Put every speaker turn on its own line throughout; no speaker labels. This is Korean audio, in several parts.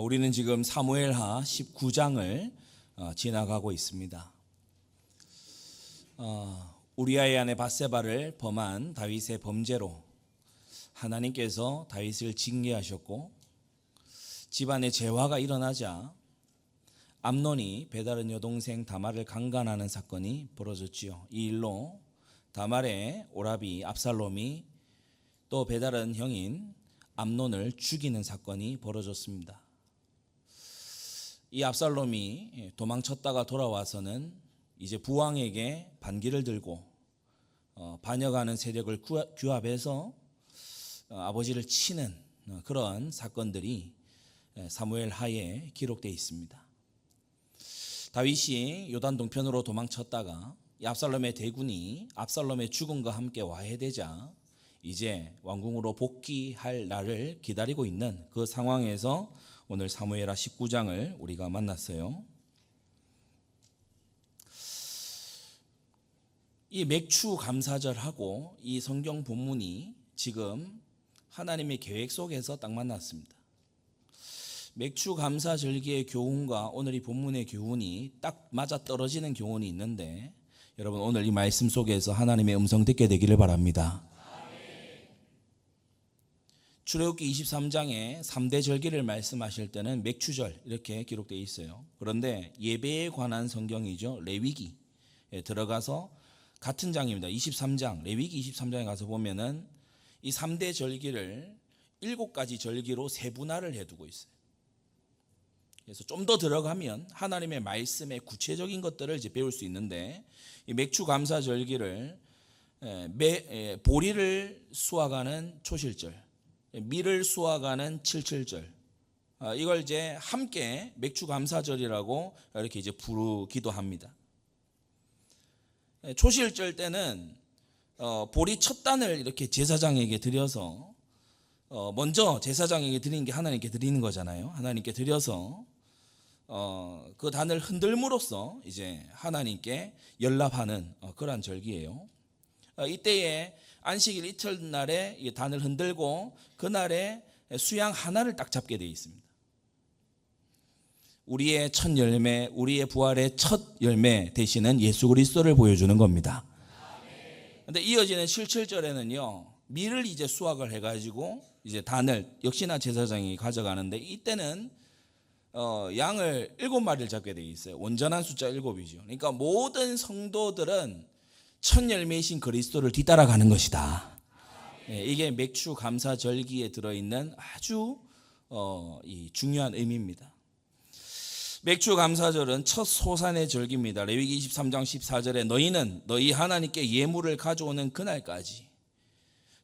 우리는 지금 사무엘하 19장을 지나가고 있습니다. 우리아의 아내 밧세바를 범한 다윗의 범죄로 하나님께서 다윗을 징계하셨고, 집안에 재화가 일어나자 암논이 베다른 여동생 다말을 강간하는 사건이 벌어졌지요. 이 일로 다말의 오라비 압살롬이 또 베다른 형인 암논을 죽이는 사건이 벌어졌습니다. 이 압살롬이 도망쳤다가 돌아와서는 이제 부왕에게 반기를 들고 반역하는 세력을 규합해서 아버지를 치는 그런 사건들이 사무엘 하에 기록되어 있습니다. 다윗이 요단 동편으로 도망쳤다가 이 압살롬의 대군이 압살롬의 죽음과 함께 와해되자 이제 왕궁으로 복귀할 날을 기다리고 있는 그 상황에서 오늘 사무엘하 19장을 우리가 만났어요. 이 맥추 감사절하고 이 성경 본문이 지금 하나님의 계획 속에서 딱 만났습니다. 맥추 감사절기의 교훈과 오늘 이 본문의 교훈이 딱 맞아떨어지는 교훈이 있는데, 여러분 오늘 이 말씀 속에서 하나님의 음성 듣게 되기를 바랍니다. 출애굽기 23장에 3대 절기를 말씀하실 때는 맥추절 이렇게 기록되어 있어요. 그런데 예배에 관한 성경이죠. 레위기에 들어가서 같은 장입니다. 23장, 레위기 23장에 가서 보면은 이 3대 절기를 7가지 절기로 세분화를 해두고 있어요. 그래서 좀 더 들어가면 하나님의 말씀의 구체적인 것들을 이제 배울 수 있는데, 이 맥추 감사 절기를 보리를 수확하는 초실절, 밀을 수확하는 칠칠절, 이걸 이제 함께 맥추 감사절이라고 이렇게 이제 부르기도 합니다. 초실절 때는 보리 첫 단을 이렇게 제사장에게 드려서, 먼저 제사장에게 드리는 게 하나님께 드리는 거잖아요. 하나님께 드려서 그 단을 흔들므로써 이제 하나님께 연락하는 그러한 절기예요. 이때에 안식일 이튿날에 이 단을 흔들고 그날에 수양 하나를 딱 잡게 되어 있습니다. 우리의 첫 열매, 우리의 부활의 첫 열매 되시는 예수 그리스도를 보여주는 겁니다. 그런데 이어지는 7절에는요, 밀을 이제 수확을 해가지고 이제 단을 역시나 제사장이 가져가는데, 이때는 양을 7마리를 잡게 되어 있어요. 온전한 숫자 7이죠. 그러니까 모든 성도들은 첫 열매이신 그리스도를 뒤따라가는 것이다. 이게 맥추 감사 절기에 들어있는 아주 이 중요한 의미입니다. 맥추 감사절은 첫 소산의 절기입니다. 레위기 23장 14절에 너희는 너희 하나님께 예물을 가져오는 그날까지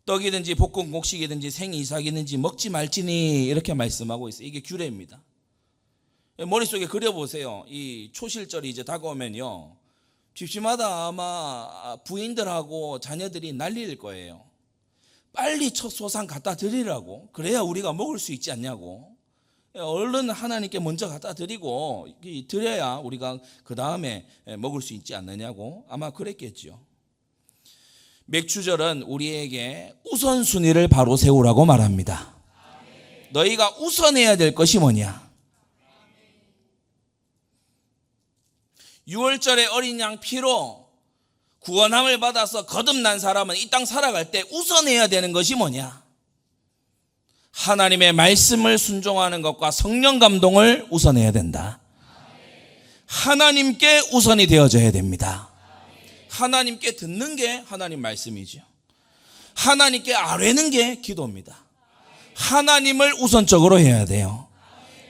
떡이든지 볶은 곡식이든지 생이삭이든지 먹지 말지니, 이렇게 말씀하고 있어요. 이게 규례입니다. 머릿속에 그려보세요. 이 초실절이 이제 다가오면요, 집집마다 아마 부인들하고 자녀들이 난리일 거예요. 빨리 첫 소산 갖다 드리라고, 그래야 우리가 먹을 수 있지 않냐고, 얼른 하나님께 먼저 갖다 드리고 드려야 우리가 그 다음에 먹을 수 있지 않느냐고 아마 그랬겠죠. 맥추절은 우리에게 우선순위를 바로 세우라고 말합니다. 너희가 우선해야 될 것이 뭐냐? 6월절에 어린 양 피로 구원함을 받아서 거듭난 사람은 이 땅 살아갈 때 우선해야 되는 것이 뭐냐? 하나님의 말씀을 순종하는 것과 성령 감동을 우선해야 된다. 하나님께 우선이 되어져야 됩니다. 하나님께 듣는 게 하나님 말씀이죠. 하나님께 아뢰는 게 기도입니다. 하나님을 우선적으로 해야 돼요.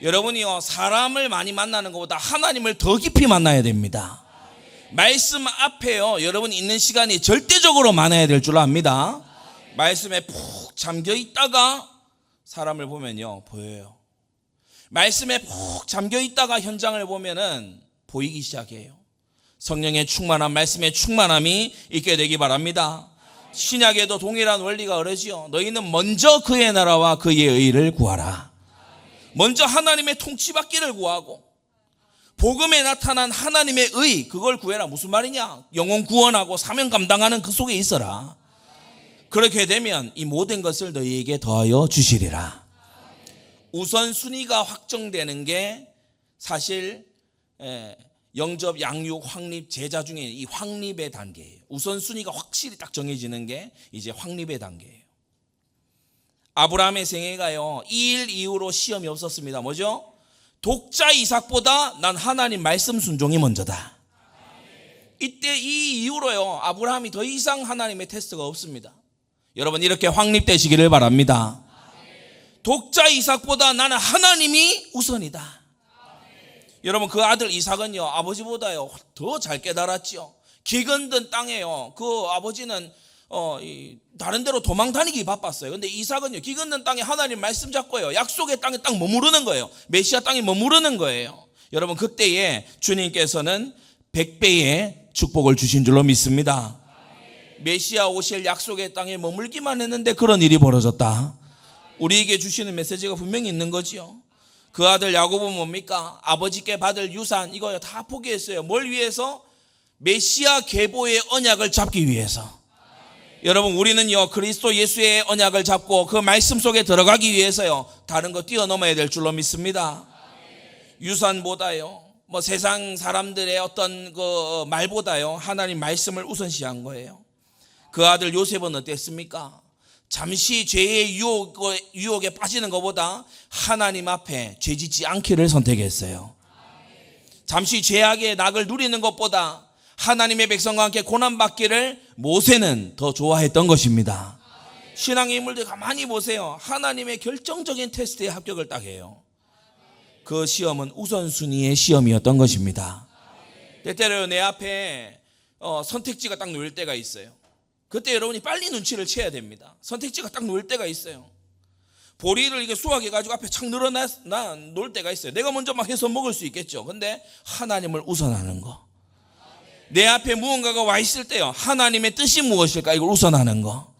여러분이요, 사람을 많이 만나는 것보다 하나님을 더 깊이 만나야 됩니다. 말씀 앞에요, 여러분 있는 시간이 절대적으로 많아야 될 줄 압니다. 말씀에 푹 잠겨 있다가 사람을 보면요, 보여요. 말씀에 푹 잠겨 있다가 현장을 보면은 보이기 시작해요. 성령의 충만함, 말씀의 충만함이 있게 되기 바랍니다. 신약에도 동일한 원리가 흐르지요. 너희는 먼저 그의 나라와 그의 의를 구하라. 먼저 하나님의 통치받기를 구하고 복음에 나타난 하나님의 의, 그걸 구해라. 무슨 말이냐? 영혼 구원하고 사명 감당하는 그 속에 있어라. 그렇게 되면 이 모든 것을 너희에게 더하여 주시리라. 우선순위가 확정되는 게 사실 영접, 양육, 확립, 제자 중에 이 확립의 단계예요. 우선순위가 확실히 딱 정해지는 게 이제 확립의 단계예요. 아브라함의 생애가요, 이 일 이후로 시험이 없었습니다. 뭐죠? 독자 이삭보다 난 하나님 말씀 순종이 먼저다. 이때 이 이후로요, 아브라함이 더 이상 하나님의 테스트가 없습니다. 여러분, 이렇게 확립되시기를 바랍니다. 독자 이삭보다 나는 하나님이 우선이다. 여러분, 그 아들 이삭은요, 아버지보다요 더 잘 깨달았지요. 기근든 땅에요, 그 아버지는 다른 데로 도망 다니기 바빴어요. 근데 이삭은요, 기근든 땅에 하나님 말씀 잡고요, 약속의 땅에 딱 머무르는 거예요. 메시아 땅에 머무르는 거예요. 여러분, 그때에 주님께서는 100배의 축복을 주신 줄로 믿습니다. 메시아 오실 약속의 땅에 머물기만 했는데 그런 일이 벌어졌다. 우리에게 주시는 메시지가 분명히 있는 거지요. 그 아들 야곱은 뭡니까? 아버지께 받을 유산 이거 다 포기했어요. 뭘 위해서? 메시아 계보의 언약을 잡기 위해서. 여러분, 우리는요, 그리스도 예수의 언약을 잡고 그 말씀 속에 들어가기 위해서요, 다른 거 뛰어넘어야 될 줄로 믿습니다. 유산보다요, 세상 사람들의 어떤 그 말보다요, 하나님 말씀을 우선시한 거예요. 그 아들 요셉은 어땠습니까? 잠시 죄의 유혹에 빠지는 것보다 하나님 앞에 죄짓지 않기를 선택했어요. 잠시 죄악의 낙을 누리는 것보다 하나님의 백성과 함께 고난받기를 모세는 더 좋아했던 것입니다. 신앙의 인물들 가만히 보세요. 하나님의 결정적인 테스트에 합격을 딱 해요. 그 시험은 우선순위의 시험이었던 것입니다. 때때로 내 앞에 선택지가 딱 놓일 때가 있어요. 그때 여러분이 빨리 눈치를 채야 됩니다. 선택지가 딱 놓일 때가 있어요. 보리를 이게 수확해가지고 앞에 착 놓을 때가 있어요. 내가 먼저 막 해서 먹을 수 있겠죠. 근데 하나님을 우선하는 거. 내 앞에 무언가가 와 있을 때요, 하나님의 뜻이 무엇일까? 이걸 우선하는 거.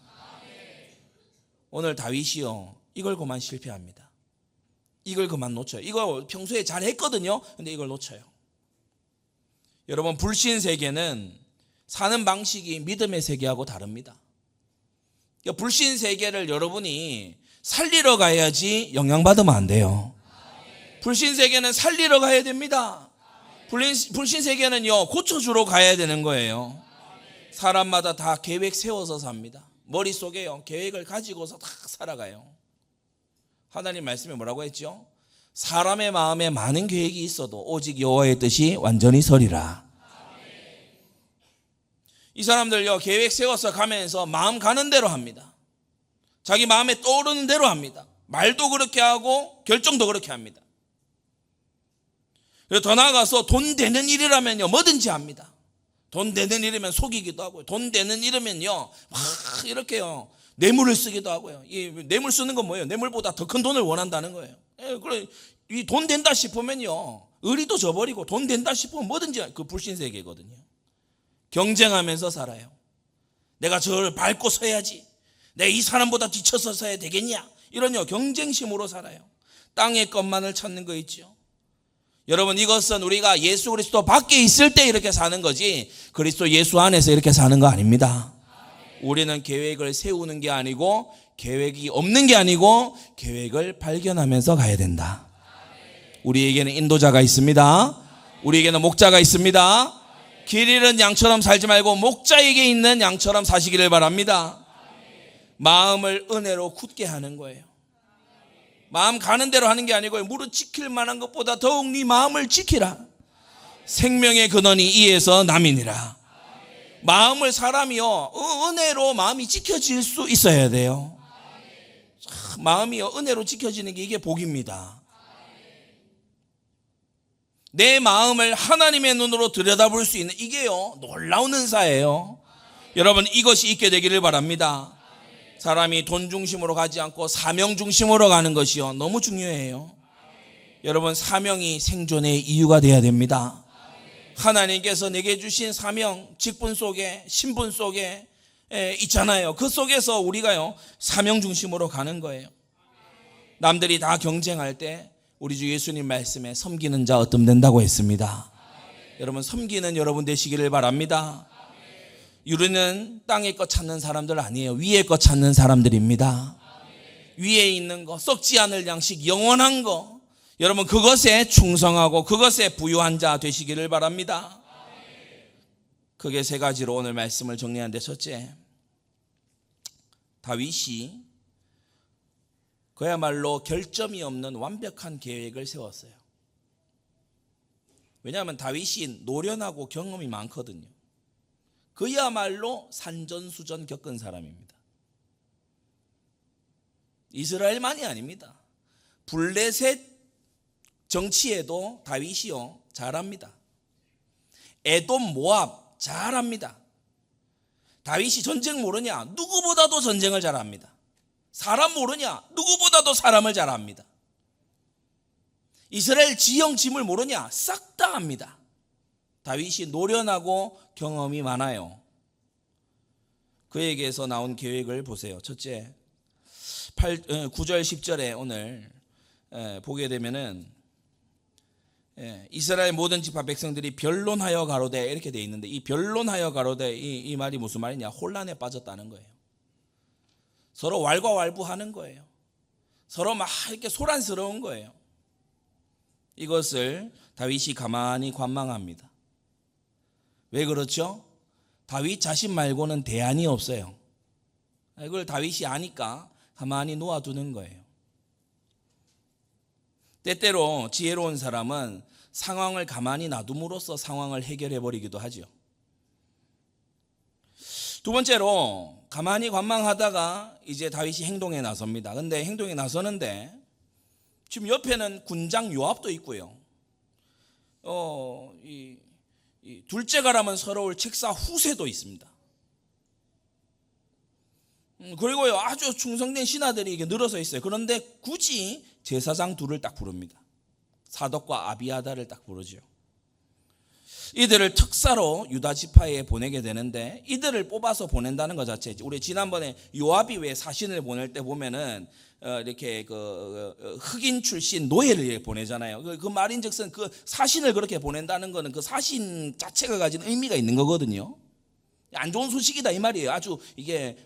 오늘 다윗이요, 이걸 그만 실패합니다. 이걸 그만 놓쳐요. 이거 평소에 잘 했거든요. 근데 이걸 놓쳐요. 여러분, 불신 세계는 사는 방식이 믿음의 세계하고 다릅니다. 불신 세계를 여러분이 살리러 가야지 영향받으면 안 돼요. 불신 세계는 살리러 가야 됩니다. 불신 세계는요, 고쳐주러 가야 되는 거예요. 사람마다 다 계획 세워서 삽니다. 머릿속에요, 계획을 가지고서 다 살아가요. 하나님 말씀에 뭐라고 했죠? 사람의 마음에 많은 계획이 있어도 오직 여호와의 뜻이 완전히 서리라. 이 사람들요, 계획 세워서 가면서 마음 가는 대로 합니다. 자기 마음에 떠오르는 대로 합니다. 말도 그렇게 하고 결정도 그렇게 합니다. 그리고 더 나아가서 돈 되는 일이라면요, 뭐든지 합니다. 돈 되는 일이면 속이기도 하고요. 돈 되는 일이면요, 막 이렇게요, 뇌물을 쓰기도 하고요. 이 뇌물 쓰는 건 뭐예요? 뇌물보다 더 큰 돈을 원한다는 거예요. 그래, 이 돈 된다 싶으면요, 의리도 저버리고 돈 된다 싶으면 뭐든지, 그 불신 세계거든요. 경쟁하면서 살아요. 내가 저를 밟고 서야지. 내가 이 사람보다 뒤쳐서 서야 되겠냐? 이런요, 경쟁심으로 살아요. 땅의 것만을 찾는 거 있죠. 여러분, 이것은 우리가 예수 그리스도 밖에 있을 때 이렇게 사는 거지, 그리스도 예수 안에서 이렇게 사는 거 아닙니다. 우리는 계획을 세우는 게 아니고, 계획이 없는 게 아니고, 계획을 발견하면서 가야 된다. 우리에게는 인도자가 있습니다. 우리에게는 목자가 있습니다. 길 잃은 양처럼 살지 말고 목자에게 있는 양처럼 사시기를 바랍니다. 마음을 은혜로 굳게 하는 거예요. 마음 가는 대로 하는 게 아니고요, 무릇 지킬 만한 것보다 더욱 네 마음을 지키라. 생명의 근원이 이에서 남이니라. 마음을 사람이요, 은혜로 마음이 지켜질 수 있어야 돼요. 마음이요, 은혜로 지켜지는 게 이게 복입니다. 내 마음을 하나님의 눈으로 들여다볼 수 있는, 이게요, 놀라운 은사예요. 여러분, 이것이 있게 되기를 바랍니다. 사람이 돈 중심으로 가지 않고 사명 중심으로 가는 것이요, 너무 중요해요. 여러분, 사명이 생존의 이유가 되어야 됩니다. 하나님께서 내게 주신 사명, 직분 속에, 신분 속에 있잖아요. 그 속에서 우리가요, 사명 중심으로 가는 거예요. 남들이 다 경쟁할 때 우리 주 예수님 말씀에 섬기는 자 얻음 된다고 했습니다. 여러분, 섬기는 여러분 되시기를 바랍니다. 우리는 땅의 것 찾는 사람들 아니에요. 위의 것 찾는 사람들입니다. 위에 있는 거, 썩지 않을 양식, 영원한 거, 여러분 그것에 충성하고 그것에 부유한 자 되시기를 바랍니다. 크게 세 가지로 오늘 말씀을 정리하는데, 첫째, 다윗이 그야말로 결점이 없는 완벽한 계획을 세웠어요. 왜냐하면 다윗이 노련하고 경험이 많거든요. 그야말로 산전수전 겪은 사람입니다. 이스라엘만이 아닙니다. 블레셋 정치에도 다윗이요 잘합니다. 에돔, 모압 잘합니다. 다윗이 전쟁 모르냐? 누구보다도 전쟁을 잘합니다. 사람 모르냐? 누구보다도 사람을 잘합니다. 이스라엘 지형 짐을 모르냐? 싹 다 압니다. 다윗이 노련하고 경험이 많아요. 그에게서 나온 계획을 보세요. 첫째, 9절 10절에 오늘 보게 되면은 이스라엘 모든 지파 백성들이 변론하여 가로되 이렇게 돼 있는데, 이 변론하여 가로되 이 말이 무슨 말이냐? 혼란에 빠졌다는 거예요. 서로 왈가왈부하는 거예요. 서로 막 이렇게 소란스러운 거예요. 이것을 다윗이 가만히 관망합니다. 왜 그렇죠? 다윗 자신 말고는 대안이 없어요. 이걸 다윗이 아니까 가만히 놓아두는 거예요. 때때로 지혜로운 사람은 상황을 가만히 놔둠으로써 상황을 해결해 버리기도 하죠. 두 번째로, 가만히 관망하다가 이제 다윗이 행동에 나섭니다. 근데 행동에 나서는데 지금 옆에는 군장 요압도 있고요. 둘째 가라면 서러울 책사 후세도 있습니다. 그리고요, 아주 충성된 신하들이 이게 늘어서 있어요. 그런데 굳이 제사장 둘을 딱 부릅니다. 사독과 아비아다를 딱 부르죠. 이들을 특사로 유다 지파에 보내게 되는데, 이들을 뽑아서 보낸다는 것 자체, 우리 지난번에 요압이 왜 사신을 보낼 때 보면은 이렇게 그 흑인 출신 노예를 보내잖아요. 그 말인즉슨 그 사신을 그렇게 보낸다는 거는 그 사신 자체가 가진 의미가 있는 거거든요. 안 좋은 소식이다 이 말이에요. 아주 이게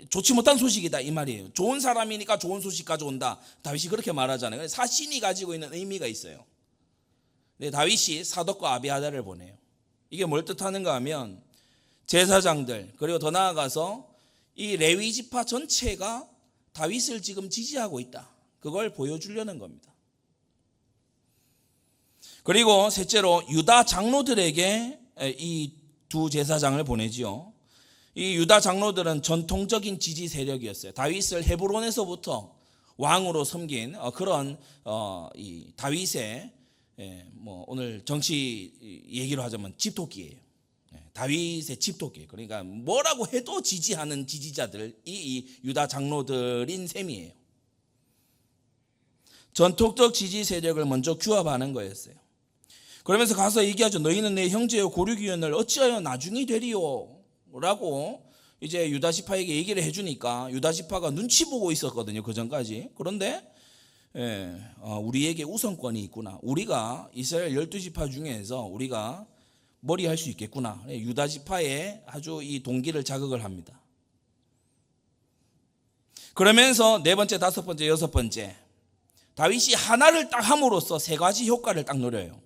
좋지 못한 소식이다 이 말이에요. 좋은 사람이니까 좋은 소식 가져온다, 다윗이 그렇게 말하잖아요. 사신이 가지고 있는 의미가 있어요. 근데 다윗이 사독과 아비아다를 보내요. 이게 뭘 뜻하는가 하면, 제사장들, 그리고 더 나아가서 이 레위 지파 전체가 다윗을 지금 지지하고 있다, 그걸 보여주려는 겁니다. 그리고 셋째로, 유다 장로들에게 이 두 제사장을 보내지요. 이 유다 장로들은 전통적인 지지 세력이었어요. 다윗을 헤브론에서부터 왕으로 섬긴 그런 이 다윗의 오늘 정치 얘기로 하자면 집토끼예요. 다윗의 집토끼. 그러니까 뭐라고 해도 지지하는 지지자들이 이 유다 장로들인 셈이에요. 전통적 지지 세력을 먼저 규합하는 거였어요. 그러면서 가서 얘기하죠. 너희는 내 형제요 고륙이언을 어찌하여 나중이 되리요? 라고 이제 유다 지파에게 얘기를 해주니까, 유다 지파가 눈치 보고 있었거든요, 그 전까지. 그런데 우리에게 우선권이 있구나, 우리가 이스라엘 12지파 중에서 우리가 머리 할 수 있겠구나, 유다 지파에 아주 이 동기를 자극을 합니다. 그러면서 네 번째, 다섯 번째, 여섯 번째, 다윗이 하나를 딱 함으로써 세 가지 효과를 딱 노려요.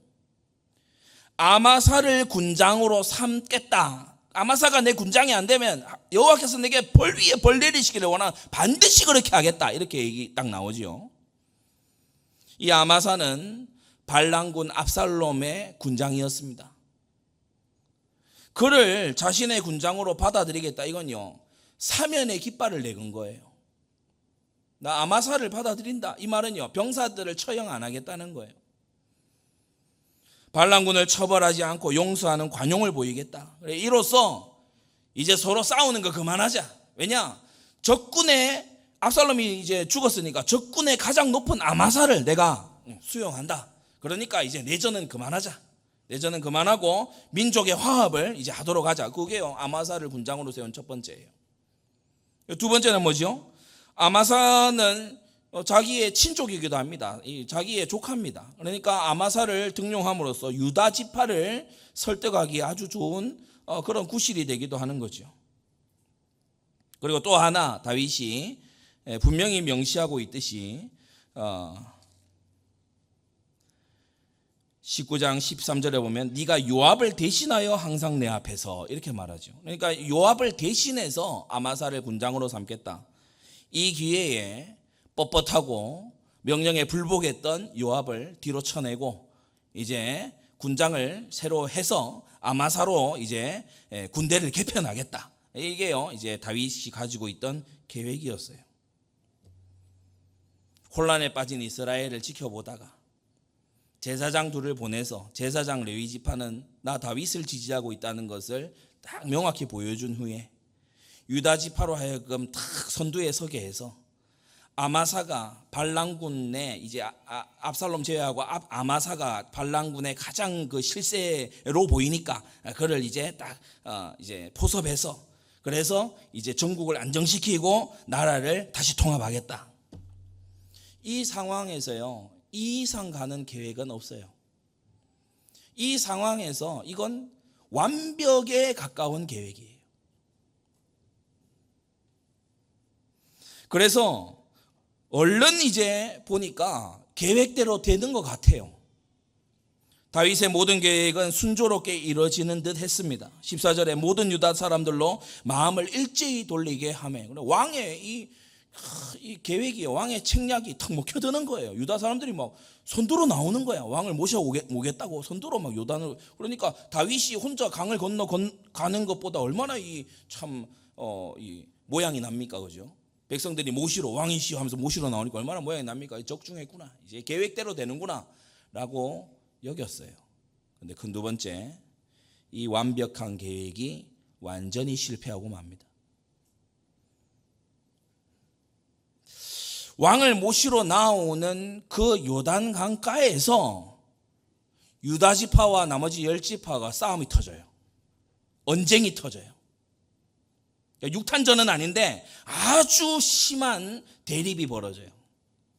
아마사를 군장으로 삼겠다. 아마사가 내 군장이 안 되면 여호와께서 내게 벌 위에 벌 내리시기를 원하는, 반드시 그렇게 하겠다, 이렇게 얘기 딱 나오죠. 이 아마사는 발랑군 압살롬의 군장이었습니다. 그를 자신의 군장으로 받아들이겠다, 이건요 사면의 깃발을 내건 거예요. 나 아마사를 받아들인다, 이 말은요 병사들을 처형 안 하겠다는 거예요. 발랑군을 처벌하지 않고 용서하는 관용을 보이겠다. 이로써 이제 서로 싸우는 거 그만하자. 왜냐? 적군의, 압살롬이 이제 죽었으니까 적군의 가장 높은 아마사를 내가 수용한다. 그러니까 이제 내전은 그만하자. 내전은 그만하고 민족의 화합을 이제 하도록 하자. 그게요 아마사를 군장으로 세운 첫 번째예요. 두 번째는 뭐죠? 아마사는 자기의 친족이기도 합니다. 자기의 조카입니다. 그러니까 아마사를 등용함으로써 유다 지파를 설득하기에 아주 좋은 그런 구실이 되기도 하는 거죠. 그리고 또 하나, 다윗이 분명히 명시하고 있듯이 19장 13절에 보면 네가 요압을 대신하여 항상 내 앞에서 이렇게 말하죠. 그러니까 요압을 대신해서 아마사를 군장으로 삼겠다. 이 기회에 뻣뻣하고 명령에 불복했던 요압을 뒤로 쳐내고 이제 군장을 새로 해서 아마사로 이제 군대를 개편하겠다. 이게요 이제 다윗이 가지고 있던 계획이었어요. 혼란에 빠진 이스라엘을 지켜보다가 제사장 둘을 보내서 제사장 레위 지파는 나 다윗을 지지하고 있다는 것을 딱 명확히 보여준 후에 유다 지파로 하여금 딱 선두에 서게 해서 아마사가 반란군의 이제 압살롬 제외하고 아마사가 반란군의 가장 그 실세로 보이니까 그를 이제 딱 이제 포섭해서 그래서 이제 전국을 안정시키고 나라를 다시 통합하겠다. 이 상황에서요 이 이상 가는 계획은 없어요. 이 상황에서 이건 완벽에 가까운 계획이에요. 그래서 얼른 이제 보니까 계획대로 되는 것 같아요. 다윗의 모든 계획은 순조롭게 이루어지는 듯 했습니다. 14절에 모든 유다 사람들로 마음을 일제히 돌리게 하며 왕의 이 계획이 왕의 책략이 탁 먹혀드는 거예요. 유다 사람들이 막 선두로 나오는 거야. 왕을 모셔오겠다고 선두로 막 요단을. 그러니까 다윗이 혼자 강을 건너 가는 것보다 얼마나 이 모양이 납니까, 그죠? 백성들이 모시러 왕이시여 하면서 모시러 나오니까 얼마나 모양이 납니까? 적중했구나. 이제 계획대로 되는구나라고 여겼어요. 근데 큰 두 번째, 이 완벽한 계획이 완전히 실패하고 맙니다. 왕을 모시러 나오는 그 요단 강가에서 유다 지파와 나머지 10지파가 싸움이 터져요. 언쟁이 터져요. 육탄전은 아닌데 아주 심한 대립이 벌어져요.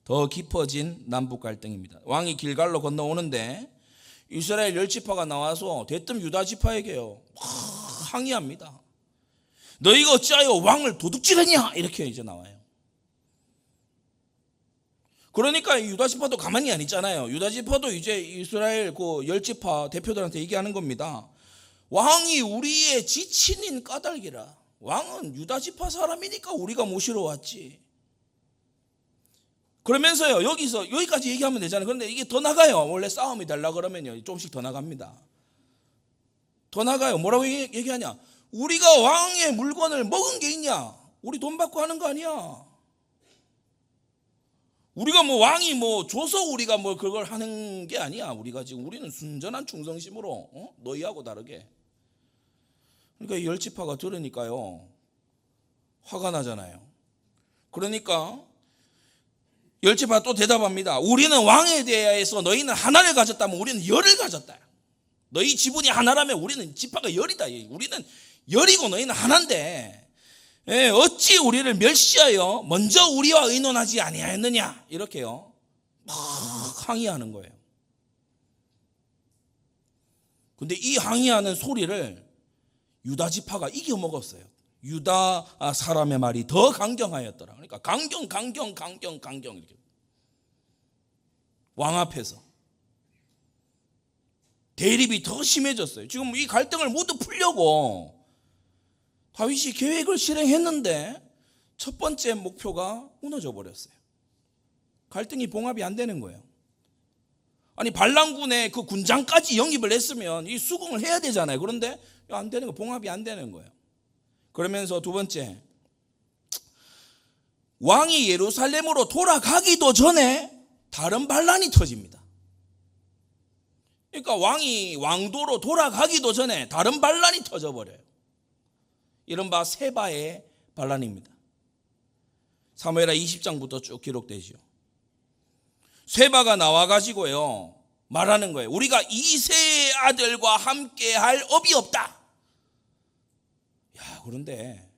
더 깊어진 남북 갈등입니다. 왕이 길갈로 건너오는데 이스라엘 10지파가 나와서 대뜸 유다 지파에게요 항의합니다. 너희가 어찌하여 왕을 도둑질하냐 이렇게 이제 나와요. 그러니까 유다 지파도 가만히 안 있잖아요. 유다 지파도 이제 이스라엘 그 10지파 대표들한테 얘기하는 겁니다. 왕이 우리의 지친인 까닭이라. 왕은 유다 지파 사람이니까 우리가 모시러 왔지. 그러면서요 여기서 여기까지 얘기하면 되잖아요. 그런데 이게 더 나가요. 원래 싸움이 되려고 그러면요 조금씩 더 나갑니다. 더 나가요. 뭐라고 얘기하냐? 우리가 왕의 물건을 먹은 게 있냐? 우리 돈 받고 하는 거 아니야. 우리가 뭐 왕이 뭐 줘서 우리가 뭐 그걸 하는 게 아니야. 우리가 지금 우리는 순전한 충성심으로 너희하고 다르게. 그러니까 이 10지파가 들으니까요 화가 나잖아요. 그러니까 10지파 또 대답합니다. 우리는 왕에 대해서 너희는 하나를 가졌다면 우리는 열을 가졌다. 너희 지분이 하나라면 우리는 지파가 열이다. 우리는 열이고 너희는 하나인데 어찌 우리를 멸시하여 먼저 우리와 의논하지 아니하였느냐 이렇게요 막 항의하는 거예요. 근데 이 항의하는 소리를 유다 지파가 이겨먹었어요. 유다 사람의 말이 더 강경하였더라. 그러니까 강경 이렇게 왕 앞에서 대립이 더 심해졌어요. 지금 이 갈등을 모두 풀려고 다윗이 계획을 실행했는데 첫 번째 목표가 무너져 버렸어요. 갈등이 봉합이 안 되는 거예요. 아니 반란군의 그 군장까지 영입을 했으면 이 수긍을 해야 되잖아요. 그런데 안 되는 거, 봉합이 안 되는 거예요. 그러면서 두 번째, 왕이 예루살렘으로 돌아가기도 전에 다른 반란이 터집니다. 그러니까 왕이 왕도로 돌아가기도 전에 다른 반란이 터져버려요. 이른바 세바의 반란입니다. 사무엘하 20장부터 쭉 기록되죠. 세바가 나와가지고요 말하는 거예요. 우리가 이새의 아들과 함께 할 업이 없다. 야, 그런데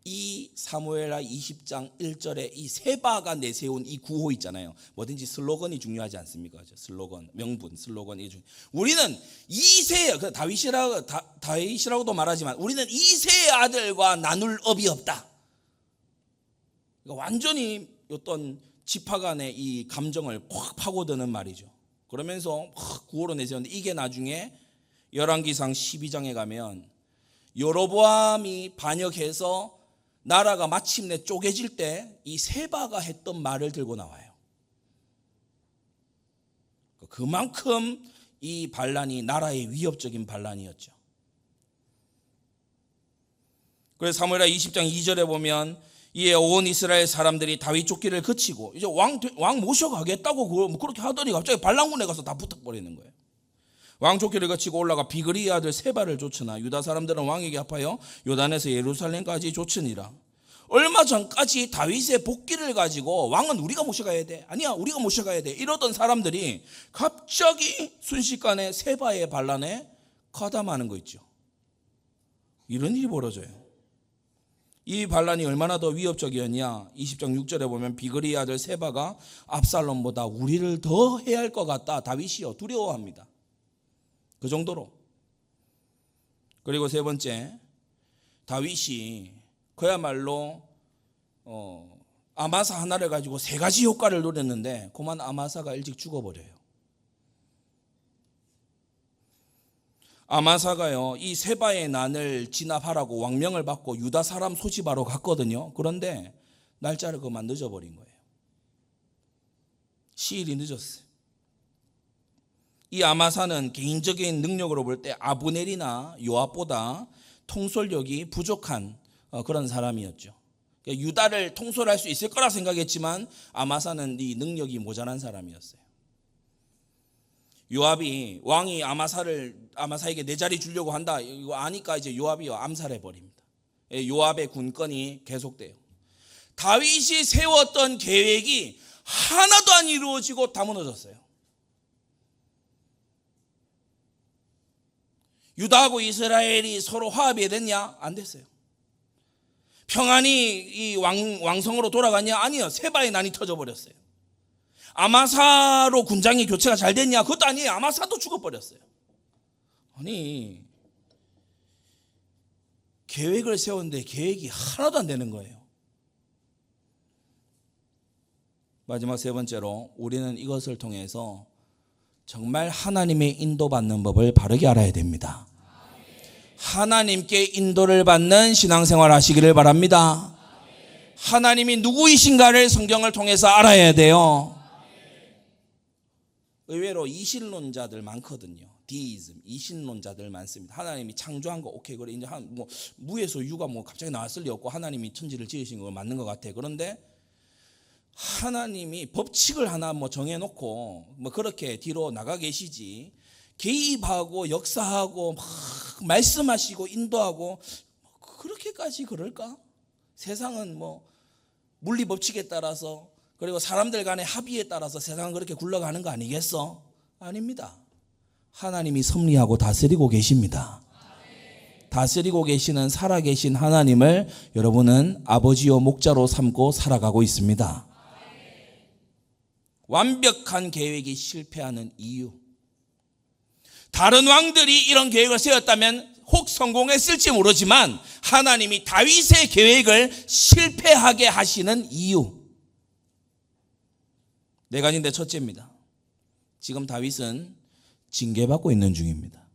이 사무엘하 20장 1절에 이 세바가 내세운 이 구호 있잖아요. 뭐든지 슬로건이 중요하지 않습니까? 슬로건, 명분, 슬로건이 중요해요. 우리는 이세, 다윗이라고도 말하지만 우리는 이세의 아들과 나눌 업이 없다. 그러니까 완전히 어떤 지파 간의 이 감정을 확 파고드는 말이죠. 그러면서 구호로 내세웠는데 이게 나중에 열왕기상 12장에 가면 여로보암이 반역해서 나라가 마침내 쪼개질 때 이 세바가 했던 말을 들고 나와요. 그만큼 이 반란이 나라의 위협적인 반란이었죠. 그래서 사무엘하 20장 2절에 보면 이에 온 이스라엘 사람들이 다윗 쫓기를 그치고 이제 왕 모셔가겠다고 그렇게 하더니 갑자기 반란군에 가서 다 붙어버리는 거예요. 왕 쫓기를 거치고 올라가 비그리의 아들 세바를 쫓으나 유다 사람들은 왕에게 합하여 요단에서 예루살렘까지 쫓으니라. 얼마 전까지 다윗의 복귀를 가지고 왕은 우리가 모셔가야 돼, 아니야 우리가 모셔가야 돼 이러던 사람들이 갑자기 순식간에 세바의 반란에 가담하는 거 있죠. 이런 일이 벌어져요. 이 반란이 얼마나 더 위협적이었냐, 20장 6절에 보면 비그리의 아들 세바가 압살롬보다 우리를 더 해야 할 것 같다, 다윗이요 두려워합니다. 그 정도로. 그리고 세 번째, 다윗이 그야말로 아마사 하나를 가지고 세 가지 효과를 노렸는데 그만 아마사가 일찍 죽어버려요. 아마사가요 이 세바의 난을 진압하라고 왕명을 받고 유다 사람 소집하러 갔거든요. 그런데 날짜를 그만 늦어버린 거예요. 시일이 늦었어요. 이 아마사는 개인적인 능력으로 볼 때 아브넬이나 요압보다 통솔력이 부족한 그런 사람이었죠. 유다를 통솔할 수 있을 거라 생각했지만 아마사는 이 능력이 모자란 사람이었어요. 요압이 왕이 아마사에게 내 자리 주려고 한다 이거 아니까 이제 요압이 암살해 버립니다. 요압의 군권이 계속돼요. 다윗이 세웠던 계획이 하나도 안 이루어지고 다 무너졌어요. 유다하고 이스라엘이 서로 화합이 됐냐? 안 됐어요. 평안히 이 왕성으로 돌아갔냐? 아니요. 세바의 난이 터져버렸어요. 아마사로 군장이 교체가 잘 됐냐? 그것도 아니에요. 아마사도 죽어버렸어요. 아니 계획을 세웠는데 계획이 하나도 안 되는 거예요. 마지막 세 번째로 우리는 이것을 통해서 정말 하나님의 인도받는 법을 바르게 알아야 됩니다. 하나님께 인도를 받는 신앙생활 하시기를 바랍니다. 하나님이 누구이신가를 성경을 통해서 알아야 돼요. 의외로 이신론자들 많거든요. 디이즘, 이신론자들 많습니다. 하나님이 창조한 거 오케이 그래 이제 뭐 무에서 유가 뭐 갑자기 나왔을 리 없고 하나님이 천지를 지으신 거 맞는 것 같아. 그런데 하나님이 법칙을 하나 뭐 정해놓고 뭐 그렇게 뒤로 나가 계시지 개입하고 역사하고 막 말씀하시고 인도하고 그렇게까지 그럴까? 세상은 뭐 물리 법칙에 따라서 그리고 사람들 간의 합의에 따라서 세상은 그렇게 굴러가는 거 아니겠어? 아닙니다. 하나님이 섭리하고 다스리고 계십니다. 다스리고 계시는 살아계신 하나님을 여러분은 아버지요 목자로 삼고 살아가고 있습니다. 완벽한 계획이 실패하는 이유. 다른 왕들이 이런 계획을 세웠다면 혹 성공했을지 모르지만 하나님이 다윗의 계획을 실패하게 하시는 이유. 네 가지인데 첫째입니다. 지금 다윗은 징계받고 있는 중입니다.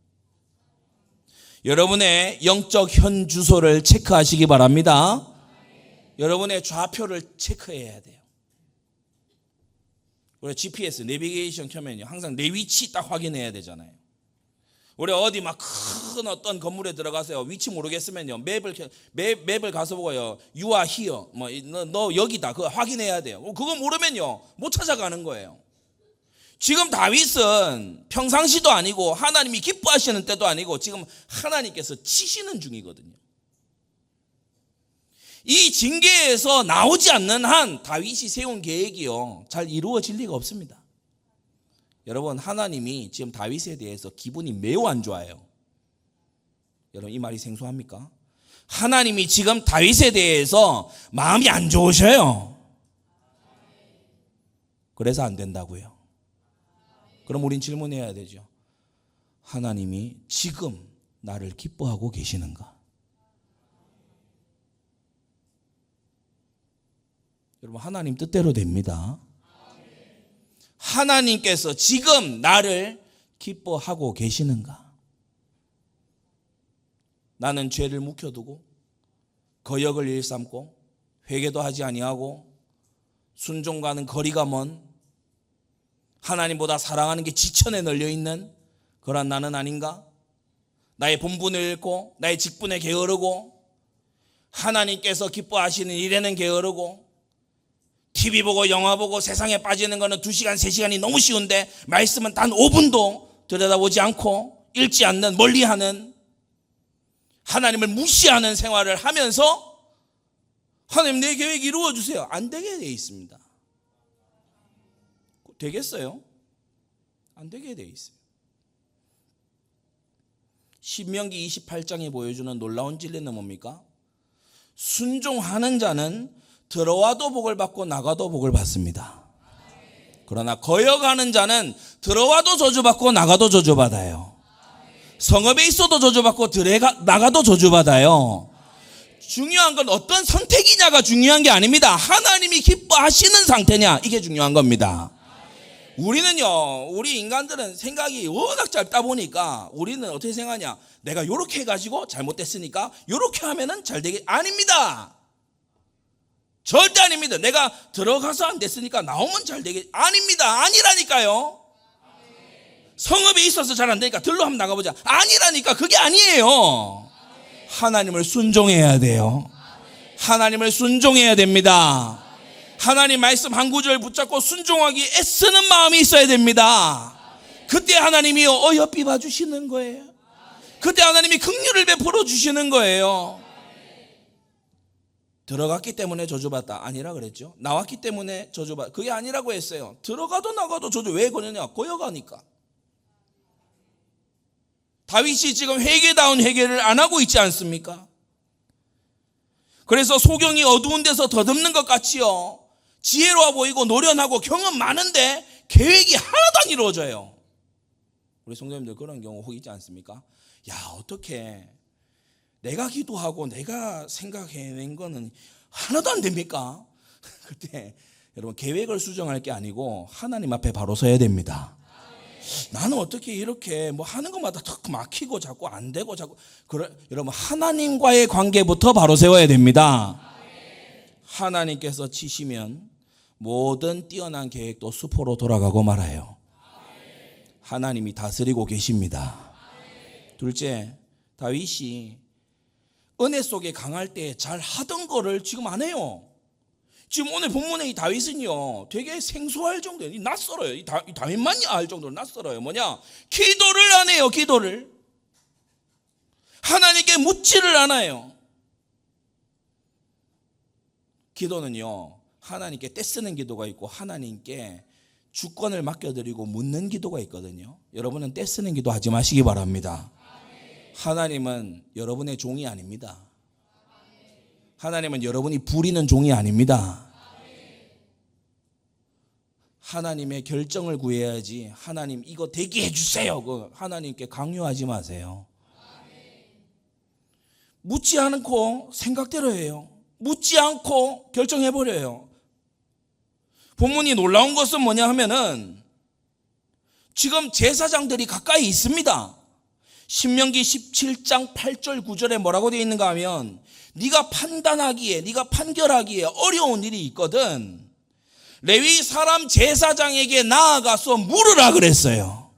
여러분의 영적 현 주소를 체크하시기 바랍니다. 여러분의 좌표를 체크해야 돼요. 우리 GPS 내비게이션 켜면요 항상 내 위치 딱 확인해야 되잖아요. 우리 어디 막 큰 어떤 건물에 들어가서요 위치 모르겠으면요 맵을 가서 보고요 You are here 뭐 너 여기다 그거 확인해야 돼요. 그거 모르면요 못 찾아가는 거예요. 지금 다윗은 평상시도 아니고 하나님이 기뻐하시는 때도 아니고 지금 하나님께서 치시는 중이거든요. 이 징계에서 나오지 않는 한 다윗이 세운 계획이요 잘 이루어질 리가 없습니다. 여러분 하나님이 지금 다윗에 대해서 기분이 매우 안 좋아요. 여러분 이 말이 생소합니까? 하나님이 지금 다윗에 대해서 마음이 안 좋으셔요. 그래서 안 된다고요. 그럼 우린 질문해야 되죠. 하나님이 지금 나를 기뻐하고 계시는가? 여러분, 하나님 뜻대로 됩니다. 하나님께서 지금 나를 기뻐하고 계시는가? 나는 죄를 묵혀두고 거역을 일삼고 회개도 하지 아니하고 순종과는 거리가 먼 하나님보다 사랑하는 게 지천에 널려있는 그런 나는 아닌가? 나의 본분을 잃고 나의 직분에 게으르고 하나님께서 기뻐하시는 일에는 게으르고 TV 보고 영화 보고 세상에 빠지는 거는 2시간 3시간이 너무 쉬운데 말씀은 단 5분도 들여다보지 않고 읽지 않는 멀리하는 하나님을 무시하는 생활을 하면서 하나님 내 계획 이루어주세요. 안 되게 돼 있습니다. 되겠어요? 안 되게 돼 있어요. 신명기 28장이 보여주는 놀라운 진리는 뭡니까? 순종하는 자는 들어와도 복을 받고 나가도 복을 받습니다. 그러나 거역하는 자는 들어와도 저주받고 나가도 저주받아요. 성읍에 있어도 저주받고 나가도 저주받아요. 중요한 건 어떤 선택이냐가 중요한 게 아닙니다. 하나님이 기뻐하시는 상태냐, 이게 중요한 겁니다. 우리는요, 우리 인간들은 생각이 워낙 짧다 보니까 우리는 어떻게 생각하냐? 내가 요렇게 해가지고 잘못됐으니까 요렇게 하면은 잘 되게, 아닙니다. 절대 아닙니다. 내가 들어가서 안 됐으니까 나오면 잘 되게, 아닙니다. 아니라니까요. 성읍에 있어서 잘 안 되니까 들로 한번 나가보자, 아니라니까. 그게 아니에요. 하나님을 순종해야 돼요. 하나님을 순종해야 됩니다. 하나님 말씀 한 구절 붙잡고 순종하기 애쓰는 마음이 있어야 됩니다. 그때 하나님이 어여삐 봐주시는 거예요. 그때 하나님이 긍휼을 베풀어 주시는 거예요. 들어갔기 때문에 저주받다 아니라 그랬죠. 나왔기 때문에 저주받다, 그게 아니라고 했어요. 들어가도 나가도 저주. 왜 그러냐? 거여가니까. 다윗이 지금 회개다운 회개를 안 하고 있지 않습니까? 그래서 소경이 어두운 데서 더듬는 것 같이요, 지혜로워 보이고 노련하고 경험 많은데 계획이 하나도 안 이루어져요. 우리 성도님들 그런 경우 혹 있지 않습니까? 야, 어떻게 내가 기도하고 내가 생각해낸 거는 하나도 안 됩니까? 그때 여러분, 계획을 수정할 게 아니고 하나님 앞에 바로 서야 됩니다. 나는 어떻게 이렇게 뭐 하는 것마다 턱 막히고 자꾸 안 되고 자꾸 여러분, 하나님과의 관계부터 바로 세워야 됩니다. 하나님께서 치시면 모든 뛰어난 계획도 수포로 돌아가고 말아요. 하나님이 다스리고 계십니다. 둘째, 다윗이 은혜 속에 강할 때 잘 하던 거를 지금 안 해요. 지금 오늘 본문의 이 다윗은요, 되게 생소할 정도예요. 낯설어요. 이 다윗만이 알 정도로 낯설어요. 뭐냐? 기도를 안 해요. 기도를 하나님께 묻지를 않아요. 기도는요, 하나님께 떼쓰는 기도가 있고 하나님께 주권을 맡겨드리고 묻는 기도가 있거든요. 여러분은 떼쓰는 기도 하지 마시기 바랍니다. 하나님은 여러분의 종이 아닙니다. 하나님은 여러분이 부리는 종이 아닙니다. 하나님의 결정을 구해야지, 하나님 이거 되게 해주세요, 하나님께 강요하지 마세요. 묻지 않고 생각대로 해요. 묻지 않고 결정해버려요. 본문이 놀라운 것은 뭐냐 하면은 지금 제사장들이 가까이 있습니다. 신명기 17장 8절 9절에 뭐라고 되어 있는가 하면, 네가 판단하기에, 네가 판결하기에 어려운 일이 있거든 레위 사람 제사장에게 나아가서 물으라 그랬어요.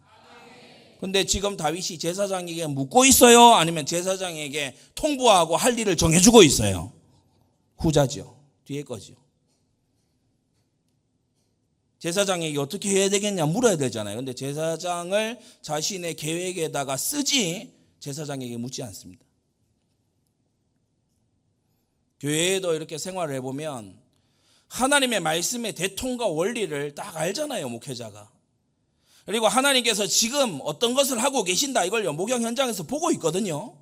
근데 지금 다윗이 제사장에게 묻고 있어요? 아니면 제사장에게 통보하고 할 일을 정해주고 있어요? 후자죠. 뒤에 거죠. 제사장에게 어떻게 해야 되겠냐 물어야 되잖아요. 근데 제사장을 자신의 계획에다가 쓰지 제사장에게 묻지 않습니다. 교회에도 이렇게 생활을 해보면 하나님의 말씀의 대통과 원리를 딱 알잖아요, 목회자가. 그리고 하나님께서 지금 어떤 것을 하고 계신다, 이걸 목양 현장에서 보고 있거든요.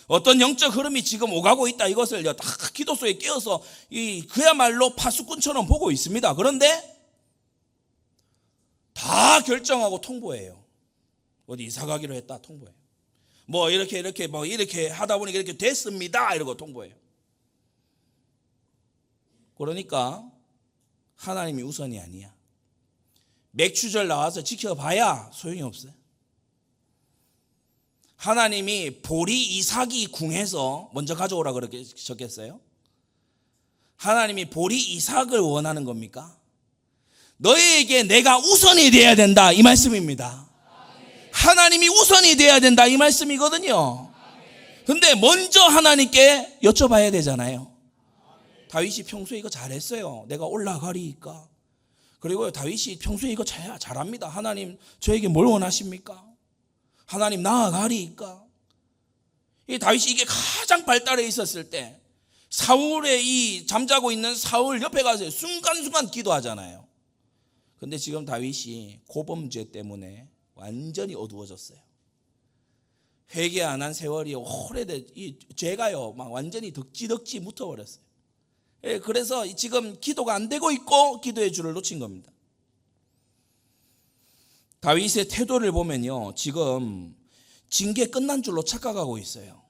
어떤 영적 흐름이 지금 오가고 있다, 이것을 다 기도 속에 깨어서 그야말로 파수꾼처럼 보고 있습니다. 그런데 다 결정하고 통보해요. 어디 이사 가기로 했다, 통보해요. 뭐 이렇게 하다 보니까 이렇게 됐습니다, 이러고 통보해요. 그러니까 하나님이 우선이 아니야. 맥추절 나와서 지켜봐야 소용이 없어요. 하나님이 보리 이삭이 궁해서 먼저 가져오라 그렇게 적겠어요? 하나님이 보리 이삭을 원하는 겁니까? 너희에게 내가 우선이 돼야 된다 이 말씀입니다. 하나님이 우선이 돼야 된다 이 말씀이거든요. 근데 먼저 하나님께 여쭤봐야 되잖아요. 다윗이 평소에 이거 잘했어요. 내가 올라가리이까. 그리고 다윗이 평소에 이거 잘합니다. 하나님 저에게 뭘 원하십니까? 하나님 나아가리이까. 이 다윗이 이게 가장 발달해 있었을 때 사울의 이 잠자고 있는 사울 옆에 가서 순간순간 기도하잖아요. 근데 지금 다윗이 고범죄 때문에 완전히 어두워졌어요. 회개 안 한 세월이 오래돼 이 죄가요 막 완전히 덕지덕지 묻어버렸어요. 그래서 지금 기도가 안 되고 있고 기도의 줄을 놓친 겁니다. 다윗의 태도를 보면요, 지금 징계 끝난 줄로 착각하고 있어요.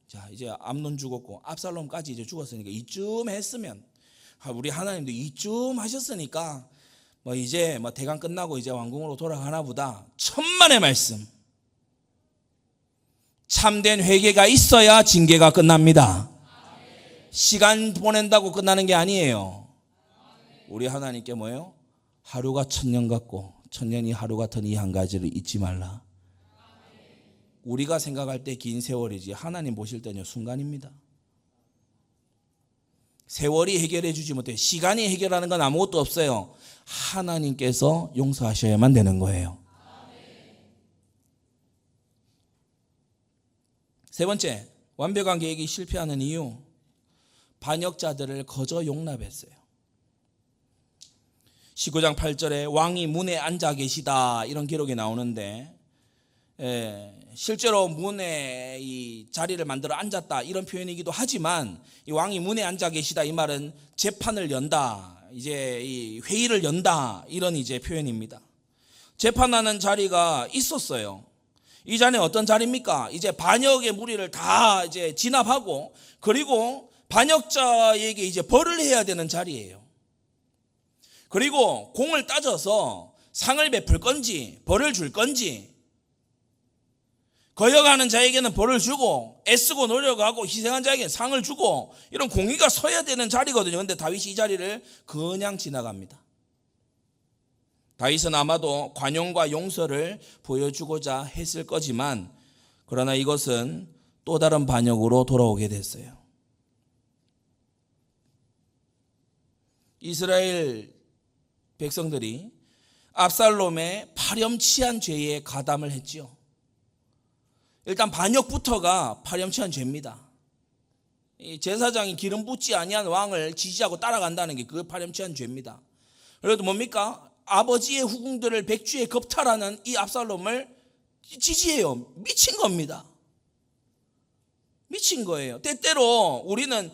자, 이제 암논 죽었고 압살롬까지 이제 죽었으니까 이쯤 했으면 우리 하나님도 이쯤 하셨으니까 뭐 이제 뭐 대강 끝나고 이제 왕궁으로 돌아가나 보다. 천만의 말씀. 참된 회개가 있어야 징계가 끝납니다. 시간 보낸다고 끝나는 게 아니에요. 우리 하나님께 뭐예요? 하루가 천년 같고 천년이 하루 같은 이 한 가지를 잊지 말라. 우리가 생각할 때 긴 세월이지 하나님 보실 때는 순간입니다. 세월이 해결해 주지 못해 시간이 해결하는 건 아무것도 없어요. 하나님께서 용서하셔야만 되는 거예요. 세 번째, 완벽한 계획이 실패하는 이유, 반역자들을 거저 용납했어요. 19장 8절에 왕이 문에 앉아 계시다 이런 기록이 나오는데 실제로 문에 이 자리를 만들어 앉았다 이런 표현이기도 하지만 이 왕이 문에 앉아 계시다 이 말은 재판을 연다, 이제 이 회의를 연다 이런 이제 표현입니다. 재판하는 자리가 있었어요. 이 자리는 어떤 자리입니까? 이제 반역의 무리를 다 이제 진압하고 그리고 반역자에게 이제 벌을 해야 되는 자리예요. 그리고 공을 따져서 상을 베풀 건지 벌을 줄 건지, 거역하는 자에게는 벌을 주고 애쓰고 노력하고 희생한 자에게는 상을 주고 이런 공의가 서야 되는 자리거든요. 그런데 다윗이 이 자리를 그냥 지나갑니다. 다윗은 아마도 관용과 용서를 보여주고자 했을 거지만 그러나 이것은 또 다른 반역으로 돌아오게 됐어요. 이스라엘 백성들이 압살롬의 파렴치한 죄에 가담을 했지요. 일단 반역부터가 파렴치한 죄입니다. 이 제사장이 기름 붓지 아니한 왕을 지지하고 따라간다는 게 그 파렴치한 죄입니다. 그래도 뭡니까? 아버지의 후궁들을 백주에 겁탈하는 이 압살롬을 지지해요. 미친 겁니다. 미친 거예요. 때때로 우리는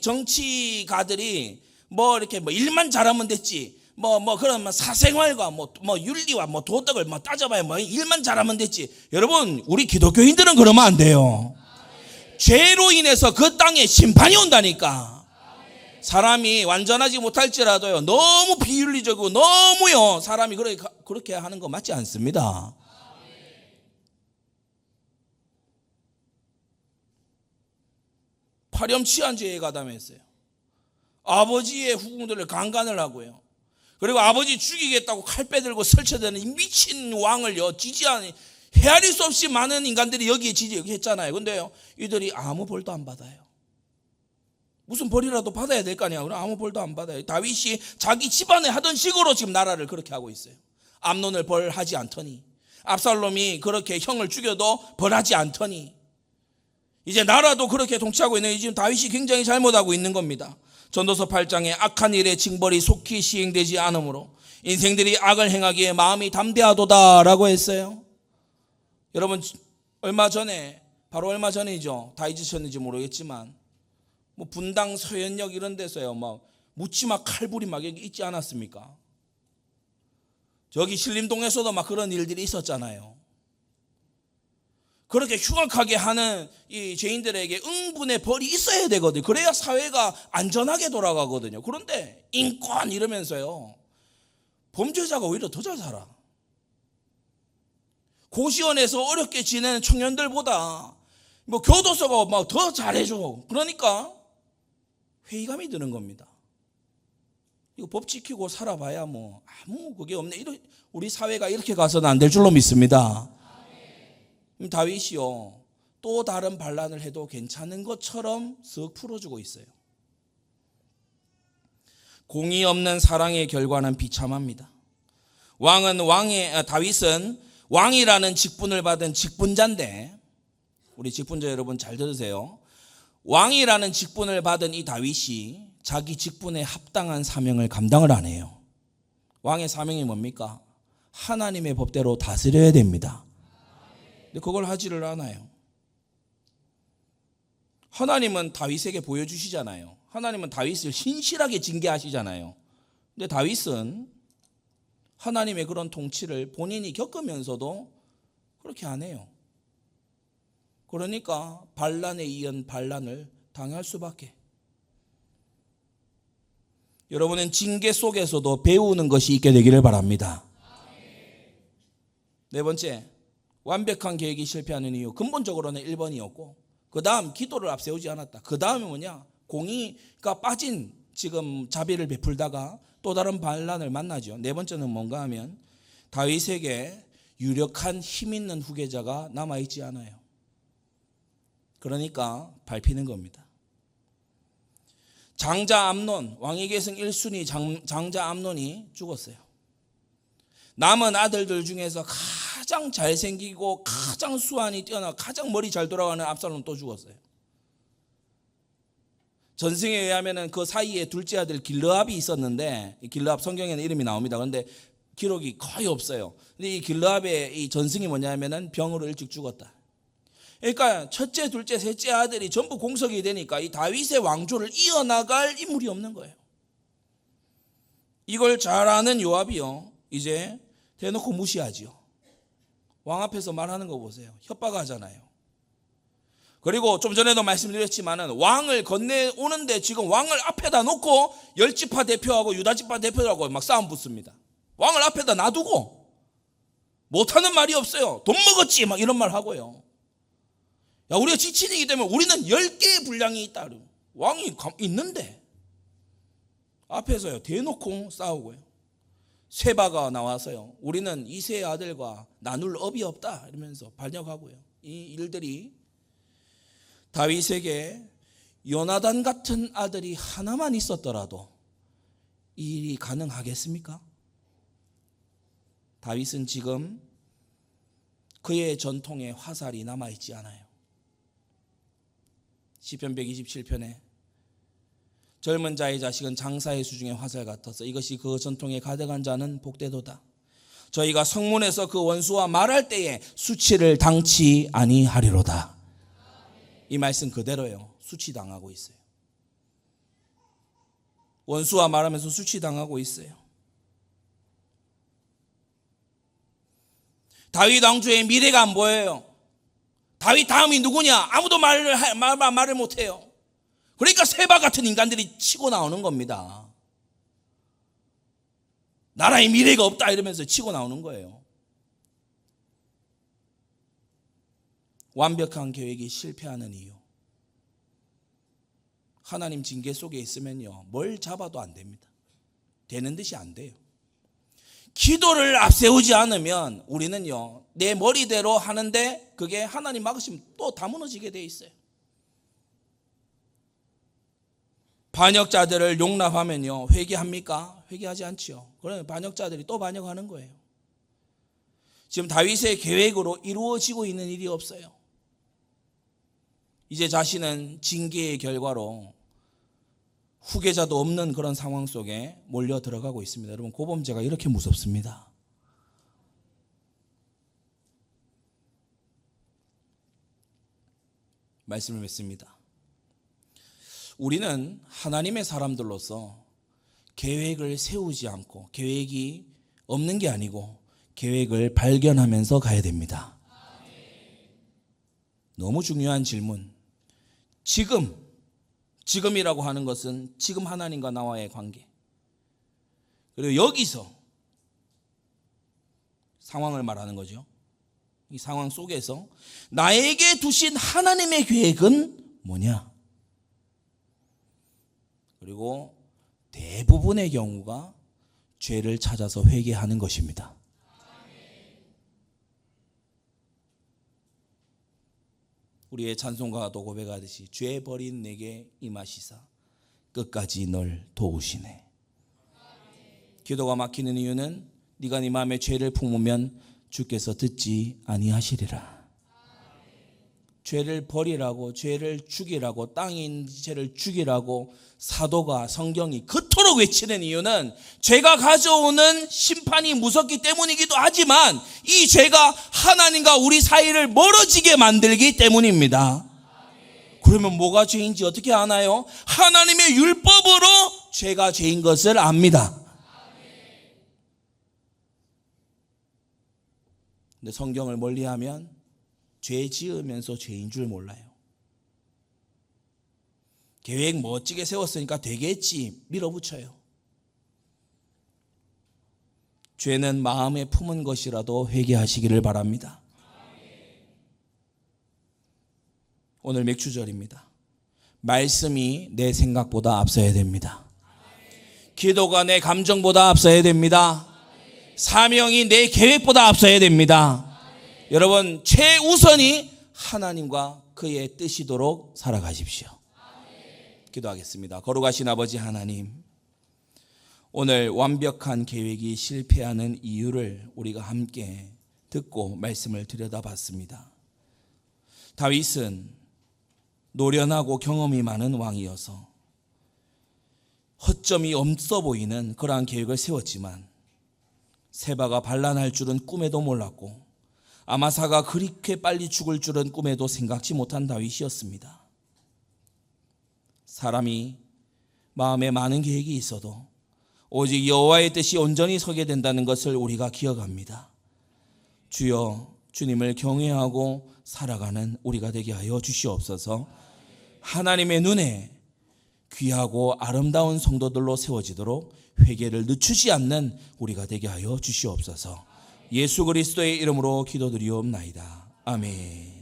정치가들이 뭐 이렇게 뭐 일만 잘하면 됐지. 그런 사생활과 윤리와 도덕을 따져봐야 일만 잘하면 됐지. 여러분, 우리 기독교인들은 그러면 안 돼요. 죄로 인해서 그 땅에 심판이 온다니까. 사람이 완전하지 못할지라도요, 너무 비윤리적이고 너무요, 사람이 그렇게 하는 거 맞지 않습니다. 파렴치한 죄에 가담했어요. 아버지의 후궁들을 강간을 하고요. 그리고 아버지 죽이겠다고 칼 빼들고 설쳐대는 이 미친 왕을요, 지지하는, 헤아릴 수 없이 많은 인간들이 여기에 지지했잖아요. 근데요, 이들이 아무 벌도 안 받아요. 무슨 벌이라도 받아야 될 거 아니야. 그럼 아무 벌도 안 받아요. 다윗이 자기 집안에 하던 식으로 지금 나라를 그렇게 하고 있어요. 암논을 벌하지 않더니, 압살롬이 그렇게 형을 죽여도 벌하지 않더니, 이제 나라도 그렇게 통치하고 있는, 지금 다윗이 굉장히 잘못하고 있는 겁니다. 전도서 8장에 악한 일의 징벌이 속히 시행되지 않으므로 인생들이 악을 행하기에 마음이 담대하도다 라고 했어요. 여러분, 바로 얼마 전이죠. 다 잊으셨는지 모르겠지만 분당 서현역 이런 데서요, 묻지마 칼불이 막 여기 있지 않았습니까? 저기 신림동에서도 막 그런 일들이 있었잖아요. 그렇게 흉악하게 하는 이 죄인들에게 응분의 벌이 있어야 되거든요. 그래야 사회가 안전하게 돌아가거든요. 그런데 인권 이러면서요, 범죄자가 오히려 더 잘 살아. 고시원에서 어렵게 지내는 청년들보다 뭐 교도소가 막 더 잘해줘. 그러니까 회의감이 드는 겁니다. 이거 법 지키고 살아봐야 뭐 아무 그게 없네. 우리 사회가 이렇게 가서는 안 될 줄로 믿습니다. 다윗이요, 또 다른 반란을 해도 괜찮은 것처럼 쓱 풀어주고 있어요. 공의 없는 사랑의 결과는 비참합니다. 다윗은 왕이라는 직분을 받은 직분자인데, 우리 직분자 여러분 잘 들으세요. 왕이라는 직분을 받은 이 다윗이 자기 직분에 합당한 사명을 감당을 안 해요. 왕의 사명이 뭡니까? 하나님의 법대로 다스려야 됩니다. 근데 그걸 하지를 않아요. 하나님은 다윗에게 보여주시잖아요. 하나님은 다윗을 신실하게 징계하시잖아요. 근데 다윗은 하나님의 그런 통치를 본인이 겪으면서도 그렇게 안 해요. 그러니까 반란에 이은 반란을 당할 수밖에. 여러분은 징계 속에서도 배우는 것이 있게 되기를 바랍니다. 네 번째, 완벽한 계획이 실패하는 이유, 근본적으로는 1번이었고, 그 다음 기도를 앞세우지 않았다. 그 다음이 뭐냐? 공의가 빠진 지금 자비를 베풀다가 또 다른 반란을 만나죠. 네 번째는 뭔가 하면 다윗에게 유력한 힘 있는 후계자가 남아있지 않아요. 그러니까 밟히는 겁니다. 장자 암논, 왕위 계승 1순위 장자 암논이 죽었어요. 남은 아들들 중에서 가장 잘생기고 가장 수완이 뛰어나 가장 머리 잘 돌아가는 압살롬 또 죽었어요. 전승에 의하면 그 사이에 둘째 아들 길르압이 있었는데, 길르압 성경에는 이름이 나옵니다. 그런데 기록이 거의 없어요. 근데 이 길르압의 이 전승이 뭐냐면은 병으로 일찍 죽었다. 그러니까 첫째, 둘째, 셋째 아들이 전부 공석이 되니까 이 다윗의 왕조를 이어나갈 인물이 없는 거예요. 이걸 잘 아는 요압이요, 이제 대놓고 무시하지요. 왕 앞에서 말하는 거 보세요. 협박하잖아요. 그리고 좀 전에도 말씀드렸지만은 왕을 건네오는데 지금 왕을 앞에다 놓고 열지파 대표하고 유다지파 대표하고 막 싸움 붙습니다. 왕을 앞에다 놔두고 못하는 말이 없어요. 돈 먹었지 막 이런 말 하고요. 야, 우리가 지친이기 때문에 우리는 10개의 분량이 있다. 왕이 있는데 앞에서요 대놓고 싸우고요. 세바가 나와서요, 우리는 이세의 아들과 나눌 업이 없다 이러면서 반역하고요. 이 일들이 다윗에게 요나단 같은 아들이 하나만 있었더라도 이 일이 가능하겠습니까? 다윗은 지금 그의 전통에 화살이 남아있지 않아요. 시편 127편에 젊은 자의 자식은 장사의 수중에 화살 같아서 이것이 그 전통에 가득한 자는 복되도다. 저희가 성문에서 그 원수와 말할 때에 수치를 당치 아니하리로다. 이 말씀 그대로예요. 수치당하고 있어요. 원수와 말하면서 수치당하고 있어요. 다윗 왕조의 미래가 안 보여요. 다윗 다음이 누구냐? 아무도 말을 못해요. 그러니까 세바 같은 인간들이 치고 나오는 겁니다. 나라의 미래가 없다 이러면서 치고 나오는 거예요. 완벽한 계획이 실패하는 이유. 하나님 징계 속에 있으면요, 뭘 잡아도 안 됩니다. 되는 듯이 안 돼요. 기도를 앞세우지 않으면 우리는요, 내 머리대로 하는데 그게 하나님 막으시면 또 다 무너지게 돼 있어요. 반역자들을 용납하면요, 회개합니까? 회개하지 않지요. 그러면 반역자들이 또 반역하는 거예요. 지금 다윗의 계획으로 이루어지고 있는 일이 없어요. 이제 자신은 징계의 결과로 후계자도 없는 그런 상황 속에 몰려 들어가고 있습니다. 여러분, 고범죄가 이렇게 무섭습니다. 말씀을 맺습니다. 우리는 하나님의 사람들로서 계획을 세우지 않고 계획이 없는 게 아니고 계획을 발견하면서 가야 됩니다. 너무 중요한 질문. 지금이라고 하는 것은 지금 하나님과 나와의 관계. 그리고 여기서 상황을 말하는 거죠. 이 상황 속에서 나에게 두신 하나님의 계획은 뭐냐? 그리고 대부분의 경우가 죄를 찾아서 회개하는 것입니다. 우리의 찬송가도 고백하듯이 죄 버린 내게 임하시사 끝까지 널 도우시네. 기도가 막히는 이유는 네가 네 마음에 죄를 품으면 주께서 듣지 아니하시리라. 죄를 버리라고, 죄를 죽이라고, 땅에 있는 죄를 죽이라고 사도가, 성경이 그토록 외치는 이유는 죄가 가져오는 심판이 무섭기 때문이기도 하지만 이 죄가 하나님과 우리 사이를 멀어지게 만들기 때문입니다. 그러면 뭐가 죄인지 어떻게 아나요? 하나님의 율법으로 죄가 죄인 것을 압니다. 근데 성경을 멀리하면 죄 지으면서 죄인 줄 몰라요. 계획 멋지게 세웠으니까 되겠지 밀어붙여요. 죄는 마음에 품은 것이라도 회개하시기를 바랍니다. 오늘 맥주절입니다. 말씀이 내 생각보다 앞서야 됩니다. 기도가 내 감정보다 앞서야 됩니다. 사명이 내 계획보다 앞서야 됩니다. 여러분, 최우선이 하나님과 그의 뜻이도록 살아가십시오. 기도하겠습니다. 거룩하신 아버지 하나님, 오늘 완벽한 계획이 실패하는 이유를 우리가 함께 듣고 말씀을 들여다봤습니다. 다윗은 노련하고 경험이 많은 왕이어서 허점이 없어 보이는 그러한 계획을 세웠지만 세바가 반란할 줄은 꿈에도 몰랐고 아마사가 그렇게 빨리 죽을 줄은 꿈에도 생각지 못한 다윗이었습니다. 사람이 마음에 많은 계획이 있어도 오직 여호와의 뜻이 온전히 서게 된다는 것을 우리가 기억합니다. 주여, 주님을 경외하고 살아가는 우리가 되게 하여 주시옵소서. 하나님의 눈에 귀하고 아름다운 성도들로 세워지도록 회개를 늦추지 않는 우리가 되게 하여 주시옵소서. 예수 그리스도의 이름으로 기도드리옵나이다. 아멘.